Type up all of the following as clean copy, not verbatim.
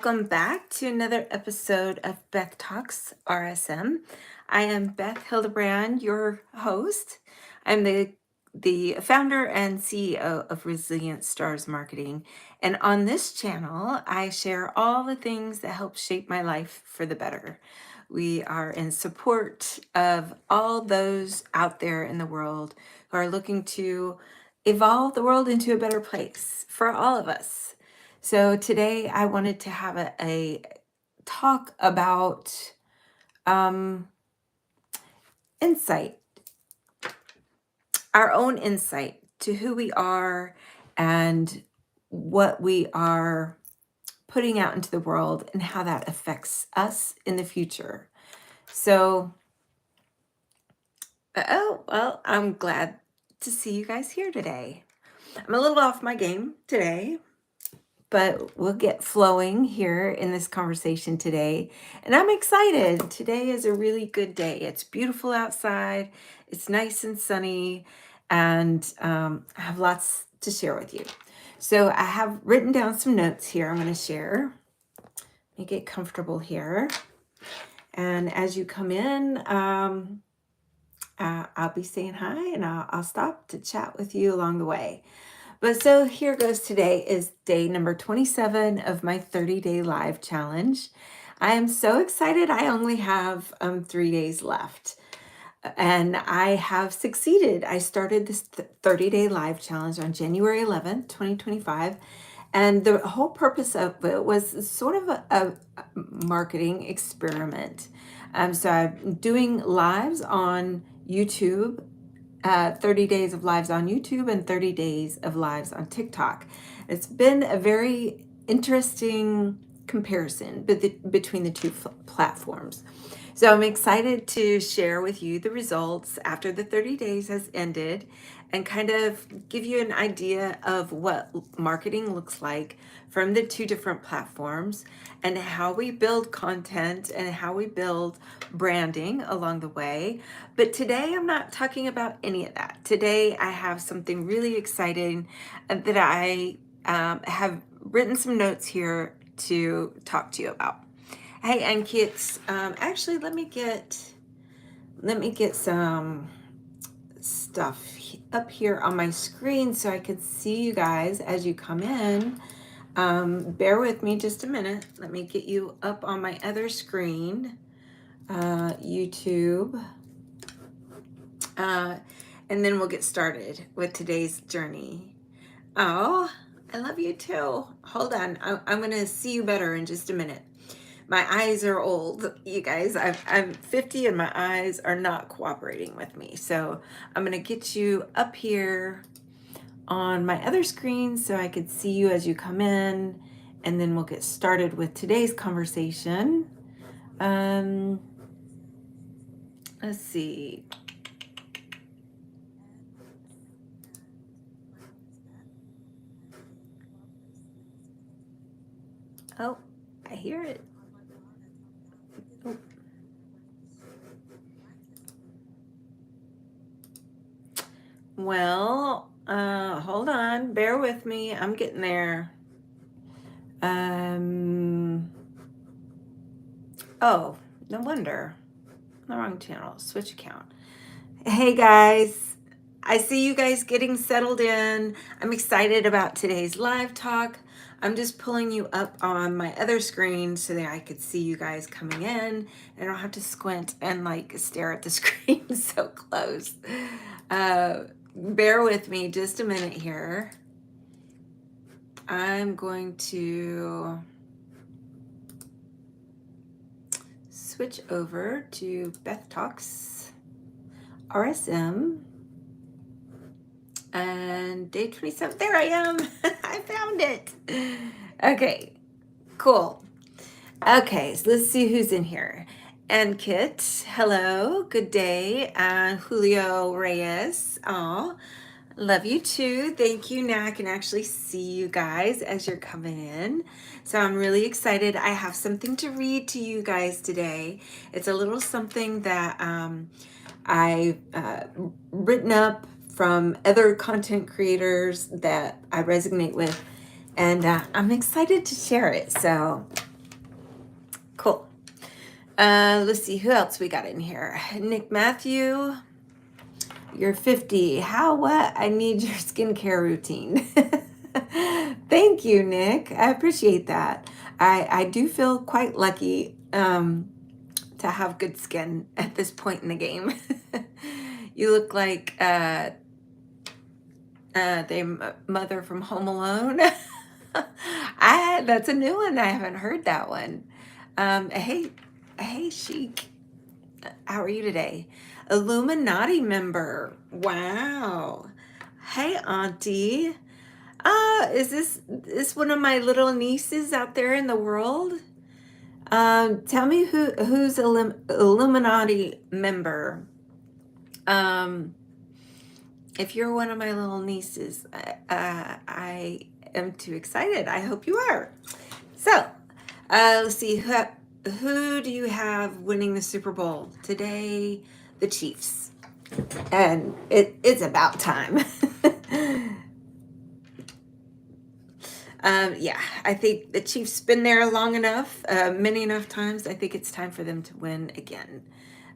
Welcome back to another episode of Beth Talks RSM. I am Beth Hildebrand, your host. I'm the founder and CEO of Resilient Stars Marketing. And on this channel, I share all the things that help shape my life for the better. We are in support of all those out there in the world who are looking to evolve the world into a better place for all of us. So today I wanted to have a talk about um, insight, our own insight to who we are and what we are putting out into the world and how that affects us in the future. So, I'm glad to see you guys here today. I'm a little off my game today, but we'll get flowing here in this conversation today. And I'm excited. Today is a really good day. It's beautiful outside, it's nice and sunny, and I have lots to share with you. So I have written down some notes here I'm going to share. Let me get comfortable here. And as you come in, I'll be saying hi and I'll stop to chat with you along the way. But so here goes. Today is day number 27 of my 30-day live challenge. I am so excited. I only have 3 days left and I have succeeded. I started this 30-day live challenge on January 11th, 2025. And the whole purpose of it was sort of a marketing experiment. So I'm doing lives on YouTube, 30 days of lives on YouTube and 30 days of lives on TikTok. It's been a very interesting comparison between the two platforms. So I'm excited to share with you the results after the 30 days has ended and kind of give you an idea of what marketing looks like from the two different platforms and how we build content and how we build branding along the way. But today I'm not talking about any of that. Today I have something really exciting that I have written some notes here to talk to you about. Hey, and kids, actually, let me get some stuff up here on my screen so I can see you guys as you come in. Bear with me just a minute. Let me get you up on my other screen, YouTube, and then we'll get started with today's journey. Oh, I love you too. Hold on, I'm going to see you better in just a minute. My eyes are old, you guys. I'm 50 and my eyes are not cooperating with me. So I'm going to get you up here on my other screen so I could see you as you come in. And then we'll get started with today's conversation. Let's see. Oh, I hear it. Oh. Well, hold on, bear with me. I'm getting there. Oh, no wonder. The wrong channel. Switch account. Hey guys, I see you guys getting settled in. I'm excited about today's live talk. I'm just pulling you up on my other screen so that I could see you guys coming in. I don't have to squint and like stare at the screen so close. Bear with me just a minute here. I'm going to switch over to Beth Talks RSM and day 27. There I am. I found it. Okay, cool. Okay, so let's see who's in here. And Kit, hello, good day. Julio Reyes, oh, love you too. Thank you. Now I can actually see you guys as you're coming in. So I'm really excited. I have something to read to you guys today. It's a little something that I've written up from other content creators that I resonate with, and I'm excited to share it. So Cool. Let's see who else we got in here. Nick Matthew, you're 50. How what? I need your skincare routine. Thank you, Nick. I appreciate that. I do feel quite lucky to have good skin at this point in the game. You look like the mother from Home Alone. That's a new one. I haven't heard that one. Hey, Chic. How are you today? Illuminati member. Wow. Hey, Auntie. Is this one of my little nieces out there in the world? Tell me who's Illuminati member. If you're one of my little nieces, I am too excited. I hope you are. So, let's see, who do you have winning the Super Bowl today? The Chiefs, and it's about time. Yeah, I think the Chiefs been there long enough, many enough times. I think it's time for them to win again.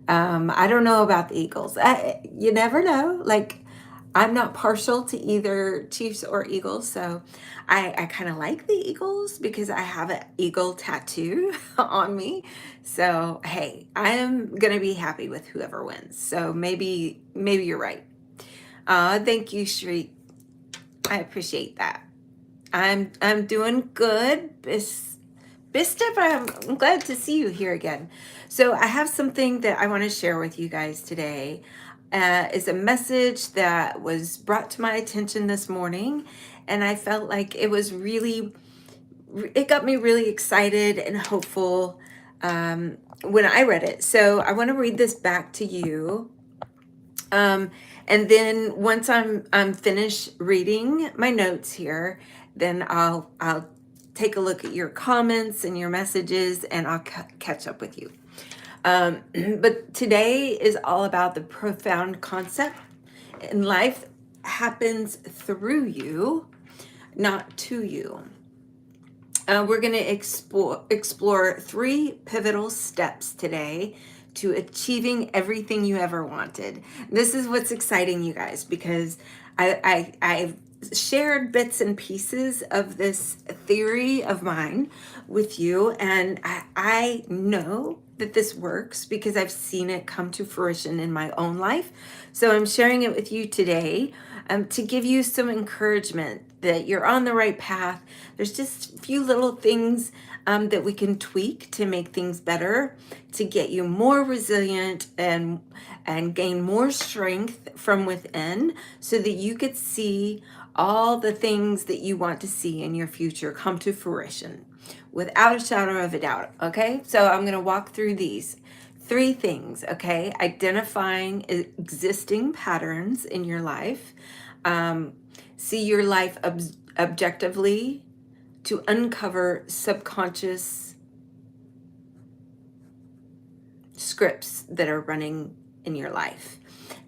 I don't know about the Eagles. You never know. Like, I'm not partial to either Chiefs or Eagles, so I kind of like the Eagles because I have an eagle tattoo on me. So hey, I am gonna be happy with whoever wins. So maybe you're right. Thank you, Shri. I appreciate that. I'm doing good. Bistep, I'm glad to see you here again. So I have something that I want to share with you guys today. Is a message that was brought to my attention this morning, and I felt like it got me really excited and hopeful when I read it. So I want to read this back to you. And then once I'm finished reading my notes here, then I'll take a look at your comments and your messages, and I'll catch up with you. But today is all about the profound concept in life happens through you, not to you. We're going to explore 3 pivotal steps today to achieving everything you ever wanted. This is what's exciting, you guys, because I've shared bits and pieces of this theory of mine with you, and I know that this works because I've seen it come to fruition in my own life. So I'm sharing it with you today to give you some encouragement that you're on the right path. There's just a few little things that we can tweak to make things better, to get you more resilient and gain more strength from within, so that you could see all the things that you want to see in your future come to fruition without a shadow of a doubt. Okay, so I'm going to walk through these 3 things. Okay, identifying existing patterns in your life, see your life objectively, to uncover subconscious scripts that are running in your life.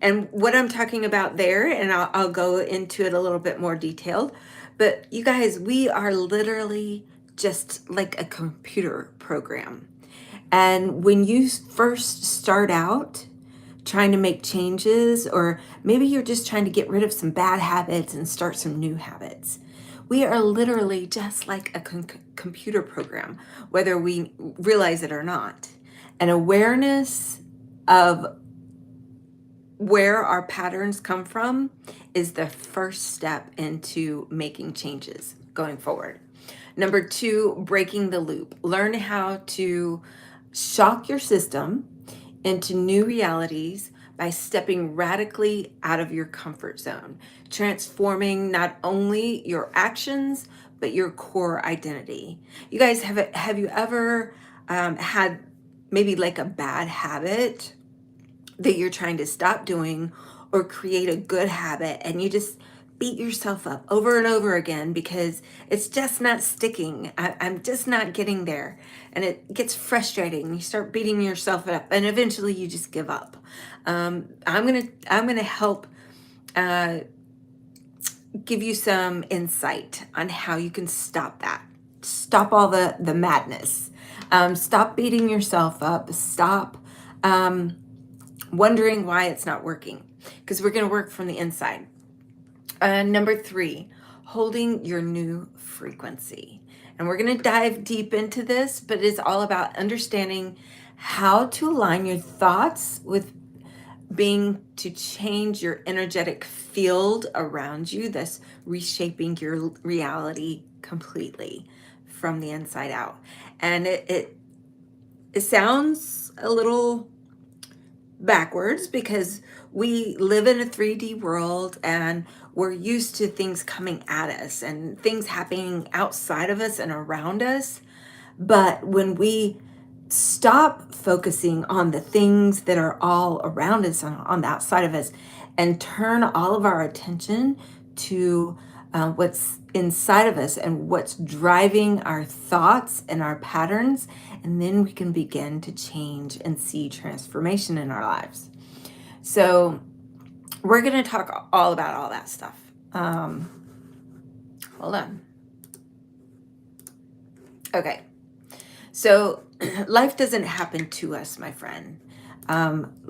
And what I'm talking about there, and I'll go into it a little bit more detailed, but you guys, we are literally just like a computer program. And when you first start out trying to make changes, or maybe you're just trying to get rid of some bad habits and start some new habits, we are literally just like a computer program, whether we realize it or not. An awareness of where our patterns come from is the first step into making changes going forward. Number 2, breaking the loop. Learn how to shock your system into new realities by stepping radically out of your comfort zone, transforming not only your actions, but your core identity. You guys, have you ever had maybe like a bad habit that you're trying to stop doing, or create a good habit, and you just beat yourself up over and over again because it's just not sticking? I'm just not getting there, and it gets frustrating. You start beating yourself up, and eventually you just give up. I'm gonna help give you some insight on how you can stop that. stop all the madness. Stop beating yourself up. Stop wondering why it's not working, because we're going to work from the inside. Number 3, holding your new frequency. And we're going to dive deep into this, but it's all about understanding how to align your thoughts with being to change your energetic field around you, thus reshaping your reality completely from the inside out. And it sounds a little backwards because we live in a 3D world and we're used to things coming at us and things happening outside of us and around us. But when we stop focusing on the things that are all around us on the outside of us and turn all of our attention to what's inside of us and what's driving our thoughts and our patterns, and then we can begin to change and see transformation in our lives. So we're going to talk all about all that stuff. Hold on. Okay. So life doesn't happen to us, my friend.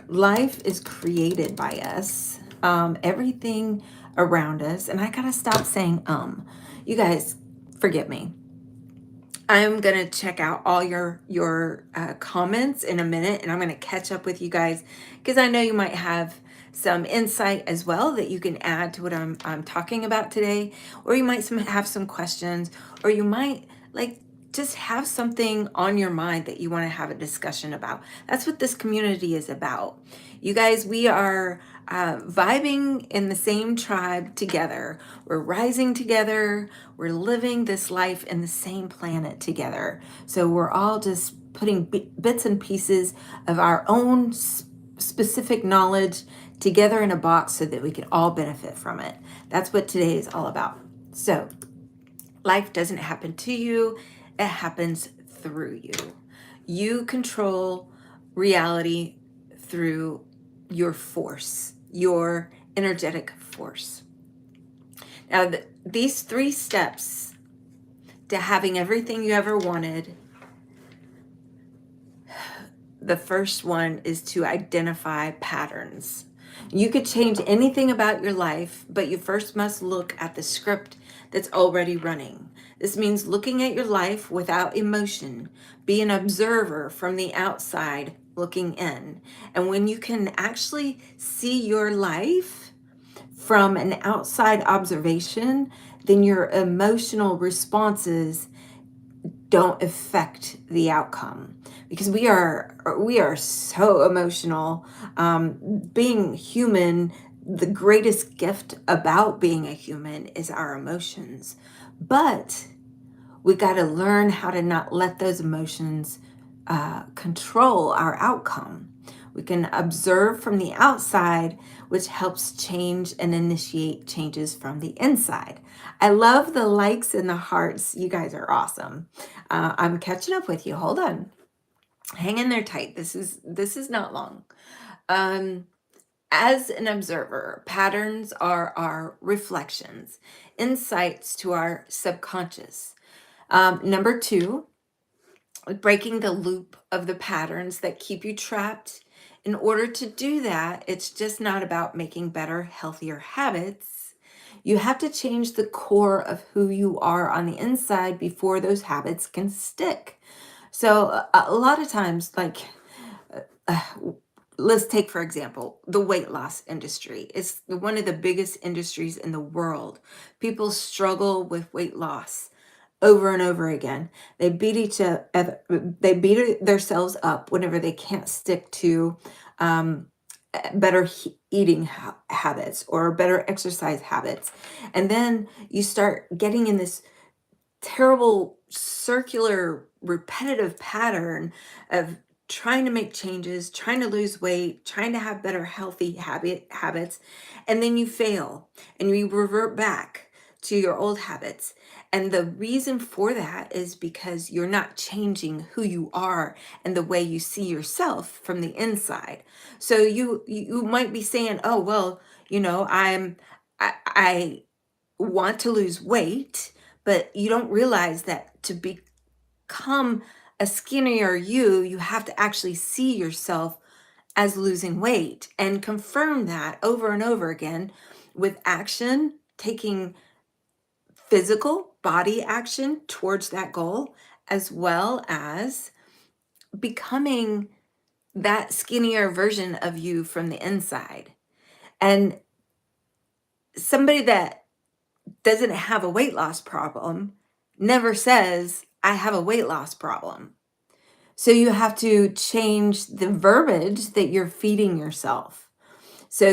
Life is created by us. Everything around us. And I got to stop saying, you guys, forgive me. I'm going to check out all your comments in a minute, and I'm going to catch up with you guys because I know you might have some insight as well that you can add to what I'm talking about today, or you might have some questions, or you might like just have something on your mind that you want to have a discussion about. That's what this community is about. You guys, we are vibing in the same tribe together. We're rising together. We're living this life in the same planet together. So we're all just putting bits and pieces of our own specific knowledge together in a box so that we can all benefit from it. That's what today is all about. So life doesn't happen to you. It happens through you. You control reality through your force, your energetic force. Now, these 3 steps to having everything you ever wanted, the first one is to identify patterns. You could change anything about your life, but you first must look at the script that's already running. This means looking at your life without emotion. Be an observer from the outside looking in. And when you can actually see your life from an outside observation, then your emotional responses don't affect the outcome, because we are so emotional. Being human, the greatest gift about being a human is our emotions, but we got to learn how to not let those emotions control our outcome. We can observe from the outside, which helps change and initiate changes from the inside. I love the likes and the hearts. You guys are awesome. I'm catching up with you. Hold on. Hang in there tight. This is not long. As an observer, patterns are our reflections, insights to our subconscious. Number 2, breaking the loop of the patterns that keep you trapped. In order to do that, it's just not about making better, healthier habits. You have to change the core of who you are on the inside before those habits can stick. So a lot of times, like, uh, let's take, for example, the weight loss industry. It's one of the biggest industries in the world. People struggle with weight loss over and over again. They beat each other, they beat themselves up whenever they can't stick to better eating habits or better exercise habits. And then you start getting in this terrible circular repetitive pattern of trying to make changes, trying to lose weight, trying to have better healthy habits, and then you fail and you revert back to your old habits. And the reason for that is because you're not changing who you are and the way you see yourself from the inside. So you might be saying, "Oh, well, I want to lose weight, But you don't realize that to become a skinnier you, you have to actually see yourself as losing weight and confirm that over and over again with action, taking physical body action towards that goal, as well as becoming that skinnier version of you from the inside. And somebody that doesn't have a weight loss problem never says, I have a weight loss problem. So you have to change the verbiage that you're feeding yourself. So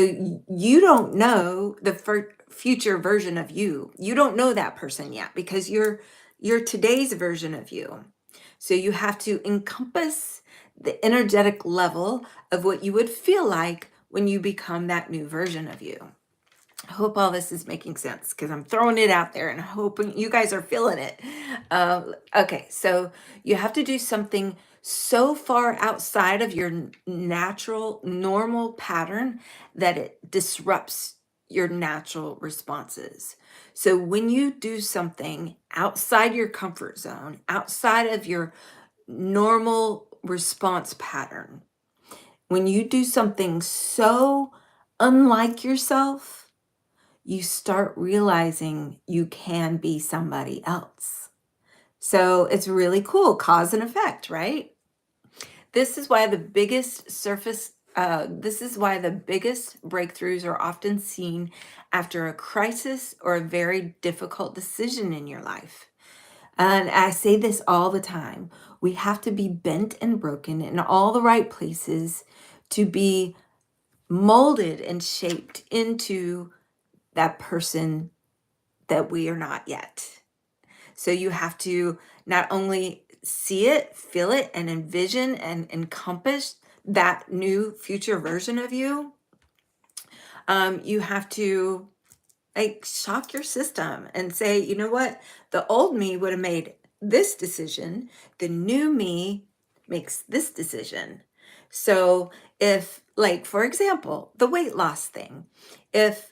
you don't know the future version of you. You don't know that person yet because you're today's version of you. So you have to encompass the energetic level of what you would feel like when you become that new version of you. I hope all this is making sense because I'm throwing it out there and hoping you guys are feeling it. Okay, so you have to do something so far outside of your natural, normal pattern that it disrupts your natural responses. So when you do something outside your comfort zone, outside of your normal response pattern, when you do something so unlike yourself, you start realizing you can be somebody else. So it's really cool, cause and effect, right? This is why the biggest this is why the biggest breakthroughs are often seen after a crisis or a very difficult decision in your life. And I say this all the time. We have to be bent and broken in all the right places to be molded and shaped into that person that we are not yet. So you have to not only see it, feel it, and envision and encompass that new future version of you. You have to like shock your system and say, you know what? The old me would have made this decision. The new me makes this decision. So if, like, for example, the weight loss thing, if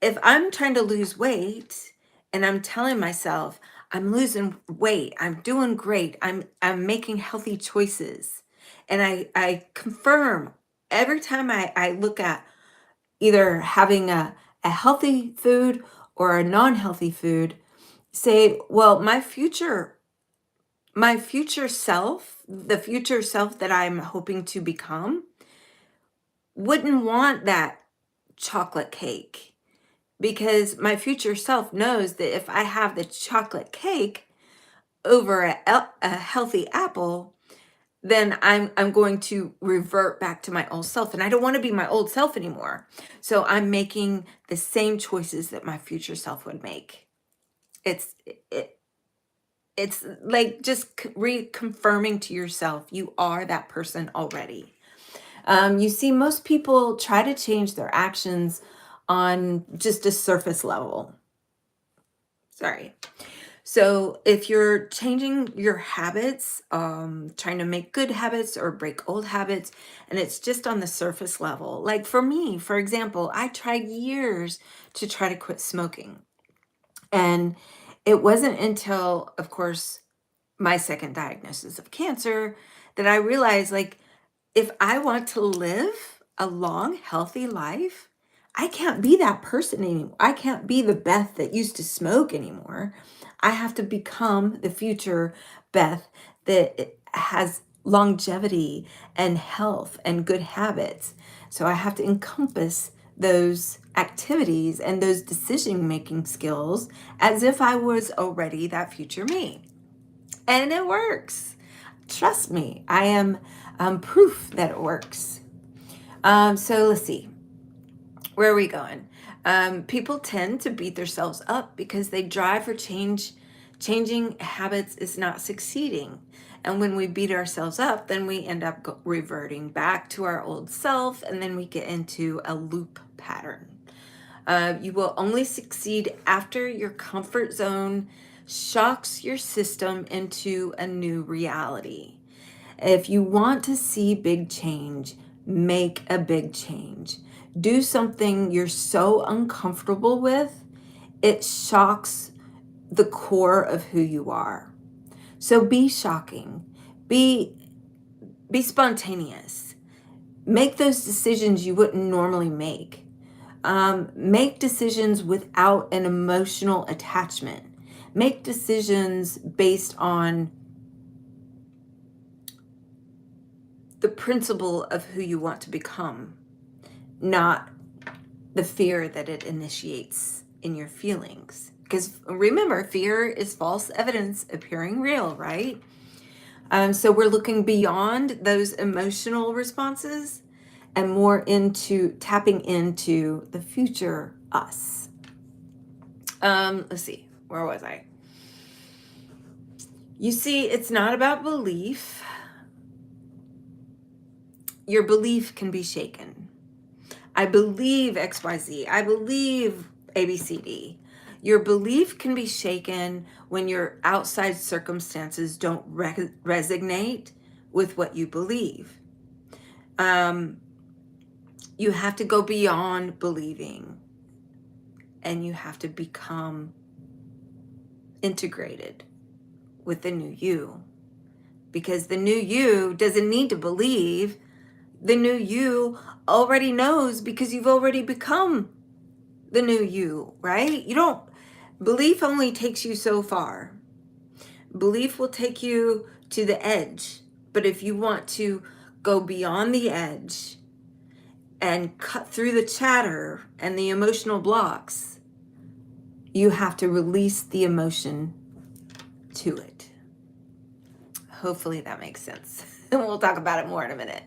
I'm trying to lose weight and I'm telling myself I'm losing weight, I'm doing great, I'm making healthy choices, and I confirm every time I look at either having a healthy food or a non-healthy food, say, well, my future self, the future self that I'm hoping to become, wouldn't want that chocolate cake because my future self knows that if I have the chocolate cake over a healthy apple, then I'm going to revert back to my old self, and I don't want to be my old self anymore. So I'm making the same choices that my future self would make. It's it, it's like just reconfirming to yourself you are that person already. You see, most people try to change their actions on just a surface level. Sorry. So if you're changing your habits, trying to make good habits or break old habits, and it's just on the surface level, like for me, for example, I tried years to try to quit smoking. And it wasn't until, of course, my second diagnosis of cancer that I realized, like, if I want to live a long, healthy life, I can't be that person anymore. I can't be the Beth that used to smoke anymore. I have to become the future Beth that has longevity and health and good habits. So I have to encompass those activities and those decision making skills as if I was already that future me. And it works. Trust me, I am proof that it works. So let's see, where are we going? People tend to beat themselves up because they drive for change. Changing habits is not succeeding. And when we beat ourselves up, then we end up reverting back to our old self, and then we get into a loop pattern. You will only succeed after your comfort zone shocks your system into a new reality. If you want to see big change, make a big change. Do something you're so uncomfortable with, it shocks the core of who you are. So be shocking, be spontaneous, make those decisions you wouldn't normally make. Make decisions without an emotional attachment. Make decisions based on the principle of who you want to become, not the fear that it initiates in your feelings. Because remember, fear is false evidence appearing real, right? So we're looking beyond those emotional responses and more into tapping into the future us. Let's see, where was I? You see, it's not about belief. Your belief can be shaken. I believe XYZ. I believe ABCD. Your belief can be shaken when your outside circumstances don't resonate with what you believe. You have to go beyond believing, and you have to become integrated with the new you, because the new you doesn't need to believe. The new you already knows, because you've already become the new you, right? Belief only takes you so far. Belief will take you to the edge. But if you want to go beyond the edge and cut through the chatter and the emotional blocks, you have to release the emotion to it. Hopefully that makes sense. We'll talk about it more in a minute.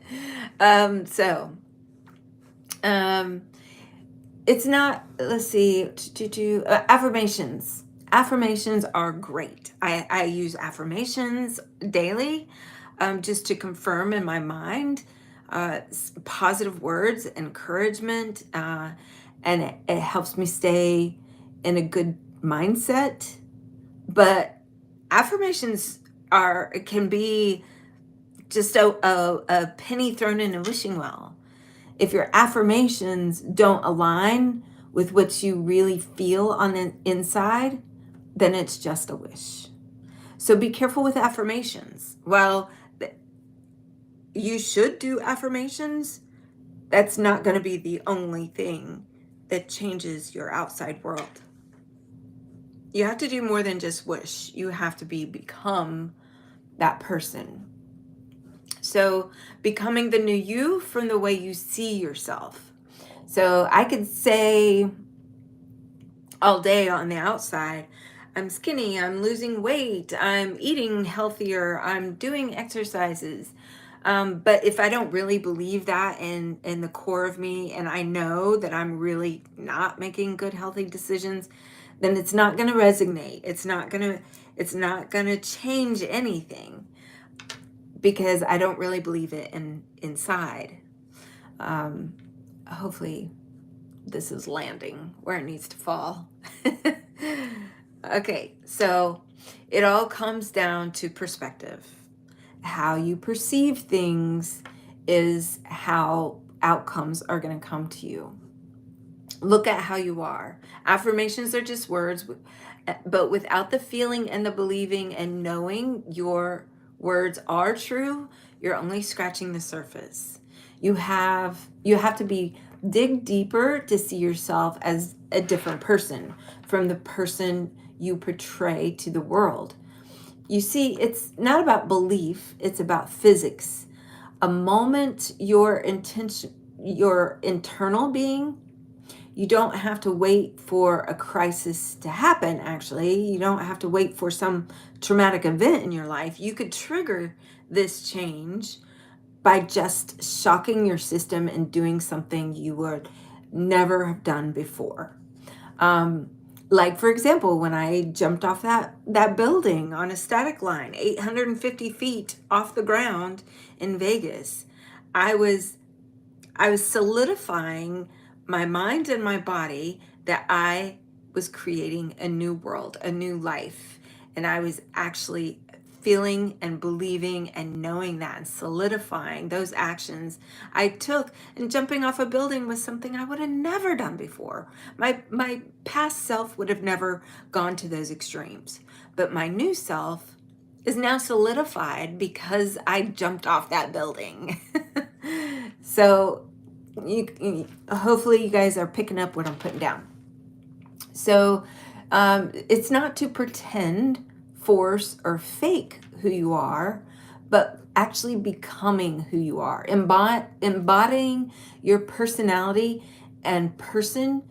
It's not, let's see, affirmations. Affirmations are great. I use affirmations daily, just to confirm in my mind positive words, encouragement, and it helps me stay in a good mindset. But affirmations can be just a penny thrown in a wishing well. If your affirmations don't align with what you really feel on the inside, then it's just a wish. So be careful with affirmations. Well, you should do affirmations. That's not going to be the only thing that changes your outside world. You have to do more than just wish. You have to become that person. So becoming the new you from the way you see yourself. So I could say all day on the outside, I'm skinny, I'm losing weight, I'm eating healthier, I'm doing exercises. But if I don't really believe that in the core of me, and I know that I'm really not making good, healthy decisions, then it's not going to resonate. It's not going to change anything, because I don't really believe it inside. Hopefully this is landing where it needs to fall. Okay, so it all comes down to perspective. How you perceive things is how outcomes are going to come to you. Look at how you are. Affirmations are just words, but without the feeling and the believing and knowing your words are true, you're only scratching the surface. You have to dig deeper to see yourself as a different person from the person you portray to the world. You see, it's not about belief, it's about physics. A moment your internal being, you don't have to wait for a crisis to happen, actually. You don't have to wait for some traumatic event in your life. You could trigger this change by just shocking your system and doing something you would never have done before. Like, for example, when I jumped off that building on a static line, 850 feet off the ground in Vegas, I was solidifying my mind and my body that I was creating a new world, a new life. And I was actually feeling and believing and knowing that and solidifying those actions I took. And jumping off a building was something I would have never done before. My past self would have never gone to those extremes, but my new self is now solidified because I jumped off that building. So hopefully you guys are picking up what I'm putting down. So it's not to pretend, force, or fake who you are, but actually becoming who you are, embodying your personality and person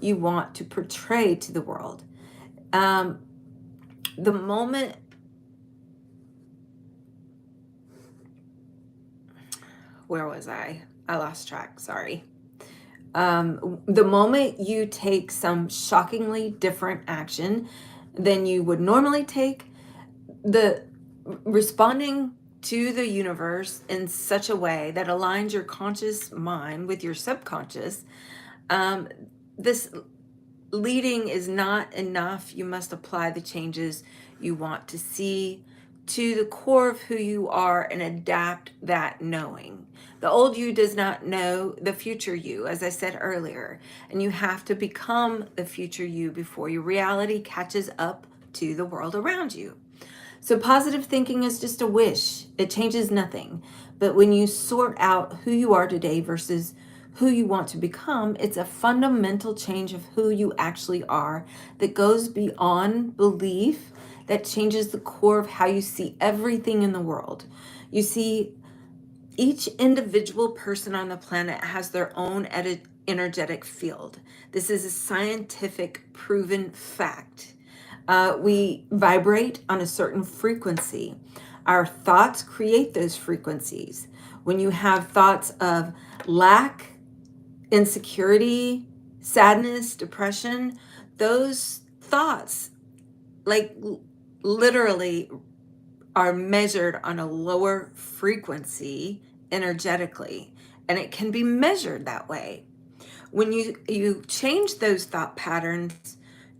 you want to portray to the world. The moment where was I lost track, sorry. The moment you take some shockingly different action than you would normally take, the responding to the universe in such a way that aligns your conscious mind with your subconscious, this leading is not enough. You must apply the changes you want to see to the core of who you are and adapt that knowing. The old you does not know the future you, as I said earlier, and you have to become the future you before your reality catches up to the world around you. So positive thinking is just a wish. It changes nothing. But when you sort out who you are today versus who you want to become, it's a fundamental change of who you actually are that goes beyond belief, that changes the core of how you see everything in the world. You see, each individual person on the planet has their own energetic field. This is a scientific proven fact. We vibrate on a certain frequency. Our thoughts create those frequencies. When you have thoughts of lack, insecurity, sadness, depression, those thoughts, like literally, are measured on a lower frequency energetically, and it can be measured that way. When you change those thought patterns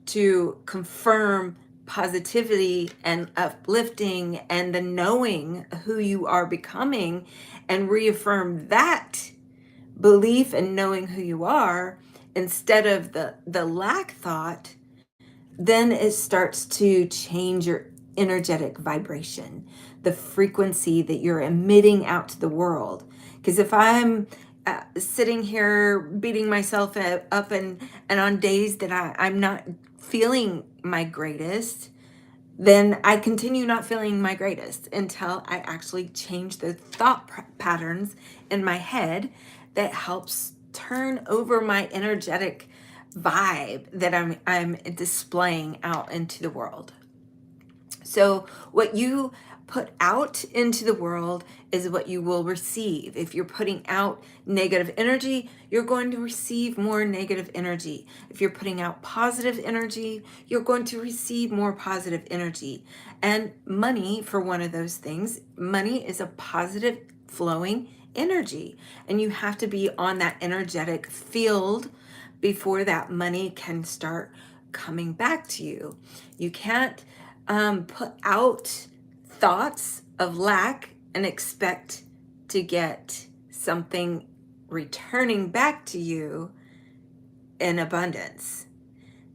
to confirm positivity and uplifting and the knowing who you are becoming, and reaffirm that belief and knowing who you are instead of the lack thought, then it starts to change your energetic vibration, the frequency that you're emitting out to the world. Because if I'm sitting here beating myself up and on days that I'm not feeling my greatest, then I continue not feeling my greatest until I actually change the thought patterns in my head that helps turn over my energetic vibe that I'm displaying out into the world. So what you put out into the world is what you will receive. If you're putting out negative energy, you're going to receive more negative energy. If you're putting out positive energy, you're going to receive more positive energy. And money, for one of those things, money is a positive flowing energy. And you have to be on that energetic field before that money can start coming back to you. You can't put out thoughts of lack and expect to get something returning back to you in abundance.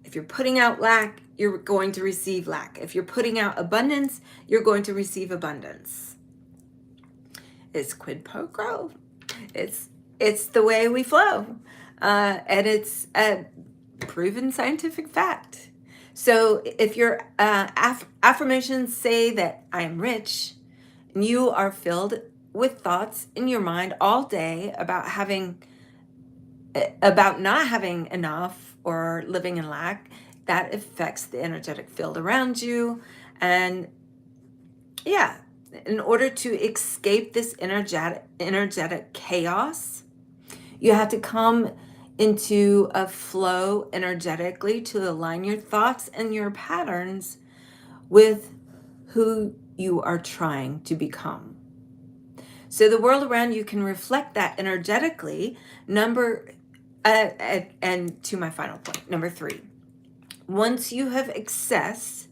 If you're putting out lack, you're going to receive lack. If you're putting out abundance, you're going to receive abundance. It's quid pro quo. It's the way we flow, and it's a proven scientific fact. So if your affirmations say that I am rich, and you are filled with thoughts in your mind all day about not having enough or living in lack, that affects the energetic field around you. And yeah, in order to escape this energetic chaos, you have to come into a flow energetically to align your thoughts and your patterns with who you are trying to become. So the world around you can reflect that energetically. And to my final point, number 3, once you have assessed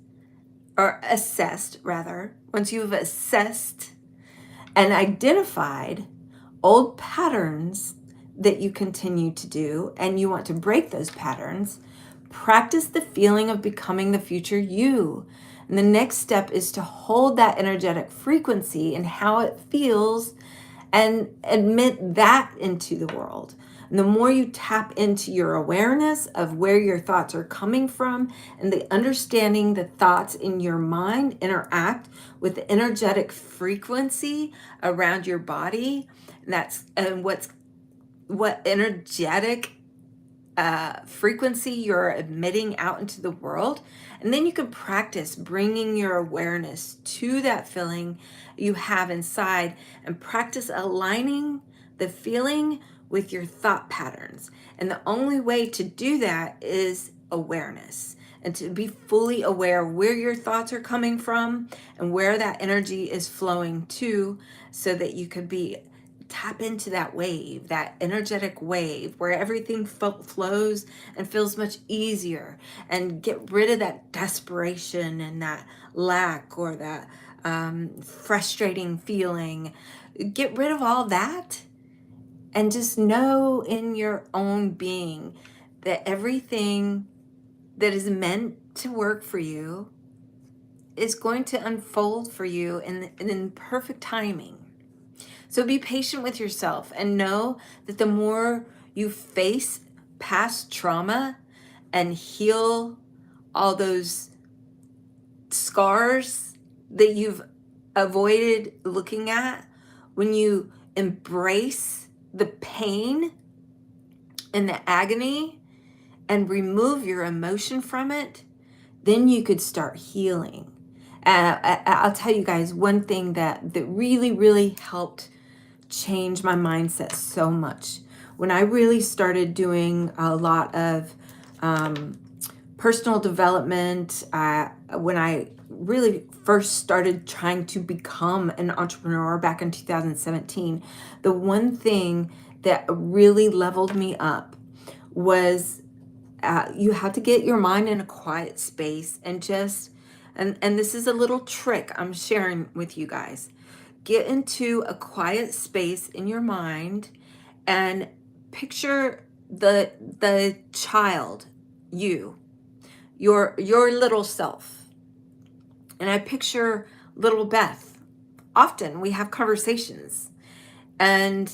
once you've assessed and identified old patterns that you continue to do and you want to break those patterns, practice the feeling of becoming the future you. And the next step is to hold that energetic frequency and how it feels and admit that into the world. And the more you tap into your awareness of where your thoughts are coming from and the understanding the thoughts in your mind interact with the energetic frequency around your body, and what energetic frequency you're emitting out into the world. And then you can practice bringing your awareness to that feeling you have inside and practice aligning the feeling with your thought patterns. And the only way to do that is awareness, and to be fully aware where your thoughts are coming from and where that energy is flowing to, so that you could be tap into that wave, that energetic wave where everything flows and feels much easier, and get rid of that desperation and that lack or that frustrating feeling. Get rid of all that and just know in your own being that everything that is meant to work for you is going to unfold for you in perfect timing. So be patient with yourself and know that the more you face past trauma and heal all those scars that you've avoided looking at, when you embrace the pain and the agony and remove your emotion from it, then you could start healing. I'll tell you guys one thing that really, really helped change my mindset so much. When I really started doing a lot of personal development, when I really first started trying to become an entrepreneur back in 2017, the one thing that really leveled me up was you have to get your mind in a quiet space and just, and this is a little trick I'm sharing with you guys. Get into a quiet space in your mind and picture the child, your little self. And I picture little Beth. Often we have conversations, and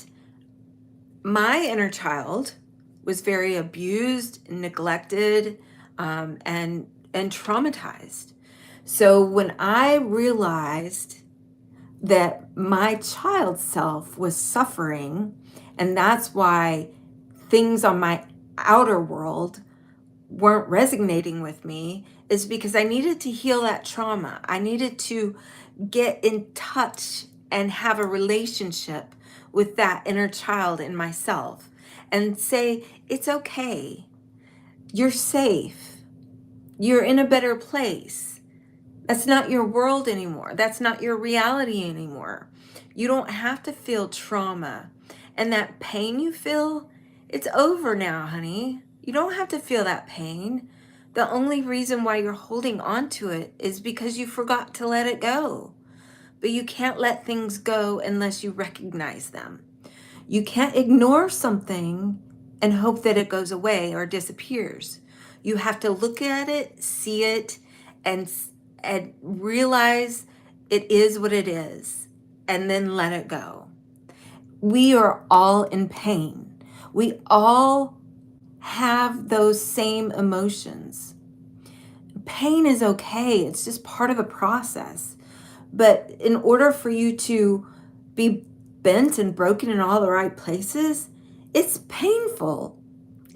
my inner child was very abused, neglected, and traumatized. So when I realized that my child self was suffering, and that's why things on my outer world weren't resonating with me, is because I needed to heal that trauma. I needed to get in touch and have a relationship with that inner child in myself and say, it's okay. You're safe. You're in a better place. That's not your world anymore. That's not your reality anymore. You don't have to feel trauma. And that pain you feel, it's over now, honey. You don't have to feel that pain. The only reason why you're holding on to it is because you forgot to let it go. But you can't let things go unless you recognize them. You can't ignore something and hope that it goes away or disappears. You have to look at it, see it, and realize it is what it is, and then let it go. We are all in pain. We all have those same emotions. Pain is okay. It's just part of the process. But in order for you to be bent and broken in all the right places, it's painful.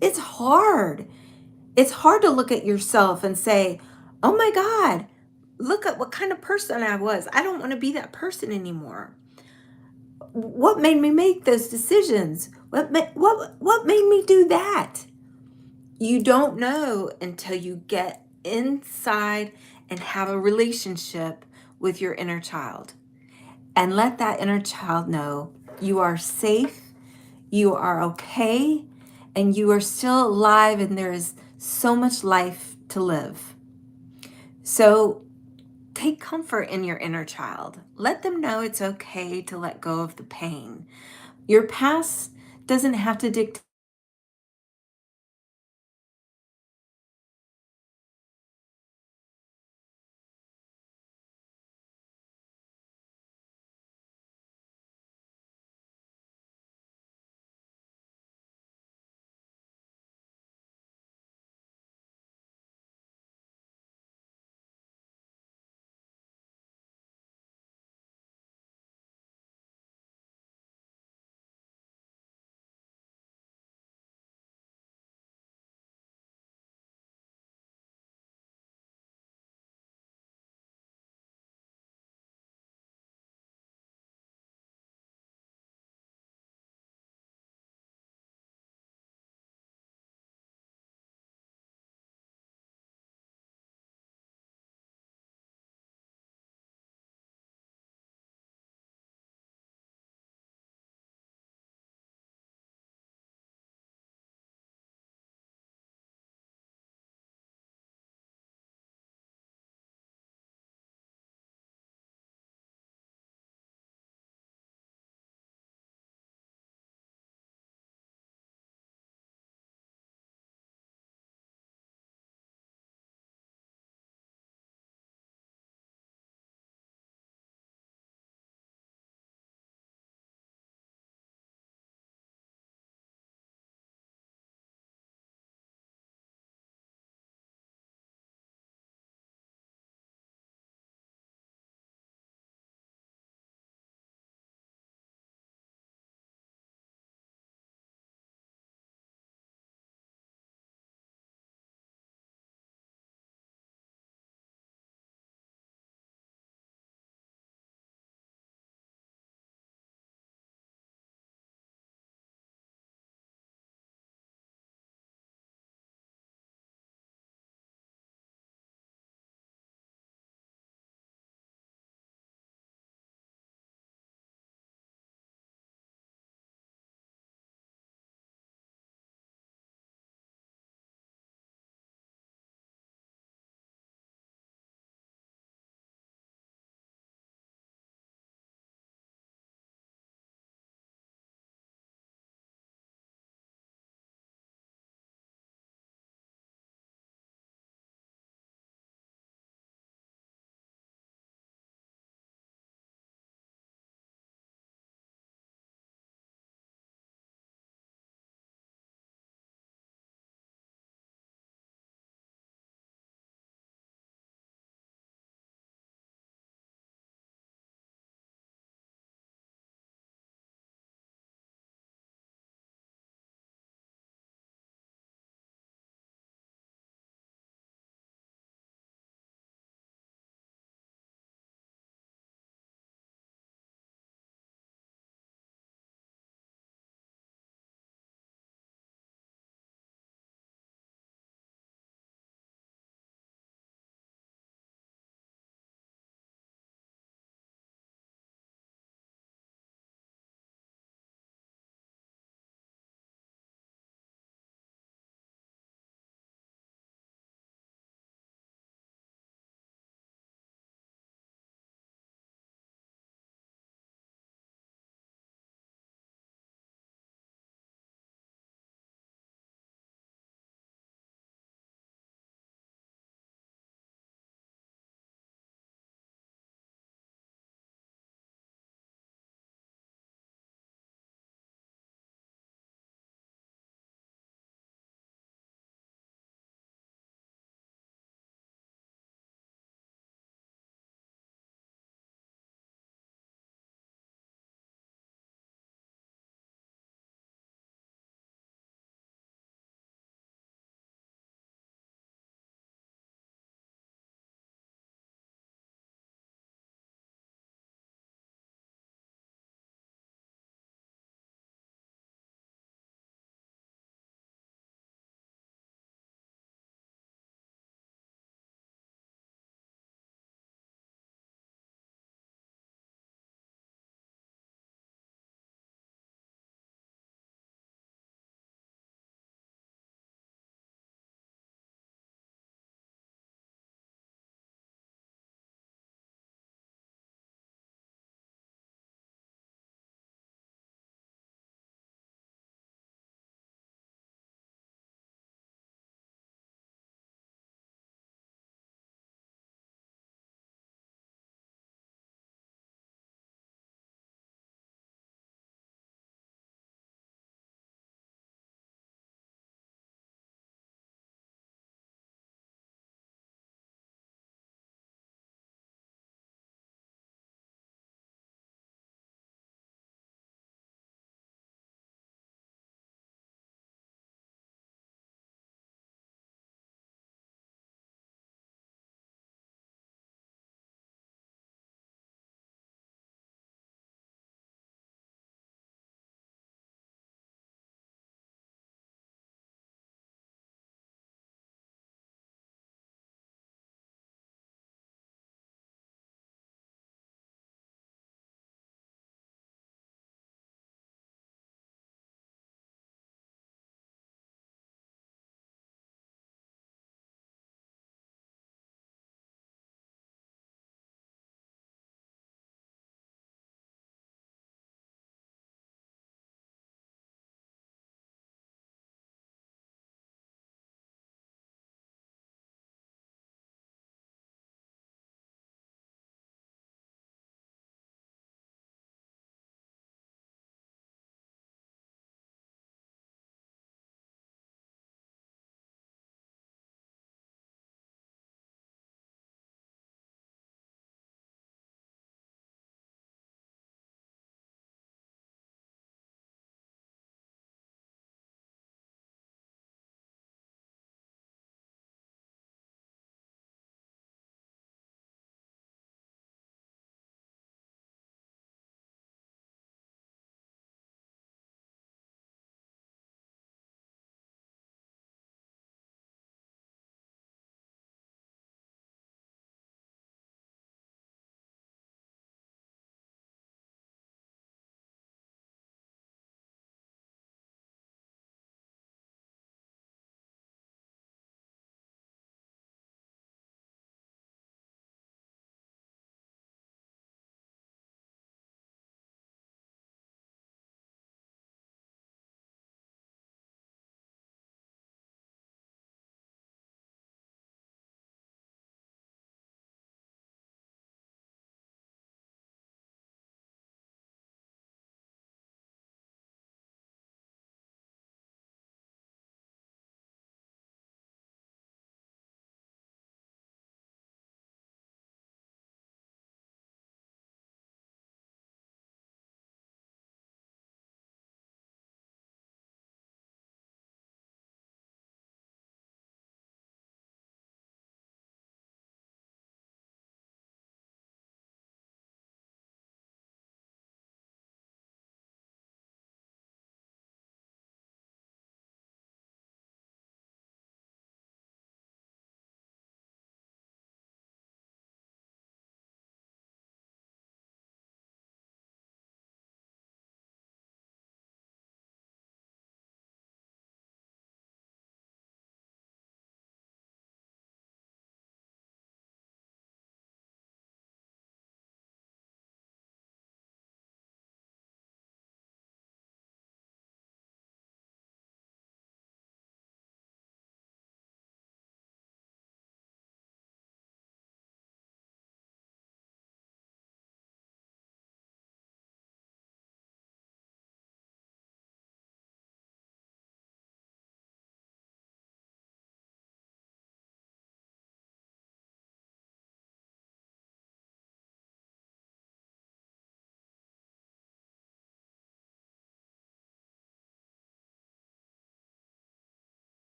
It's hard. It's hard to look at yourself and say, oh my God, look at what kind of person I was. I don't want to be that person anymore. What made me make those decisions? What made me do that? You don't know until you get inside and have a relationship with your inner child. And let that inner child know you are safe, you are okay, and you are still alive, and there is so much life to live. So Take comfort in your inner child. Let them know it's okay to let go of the pain. Your past doesn't have to dictate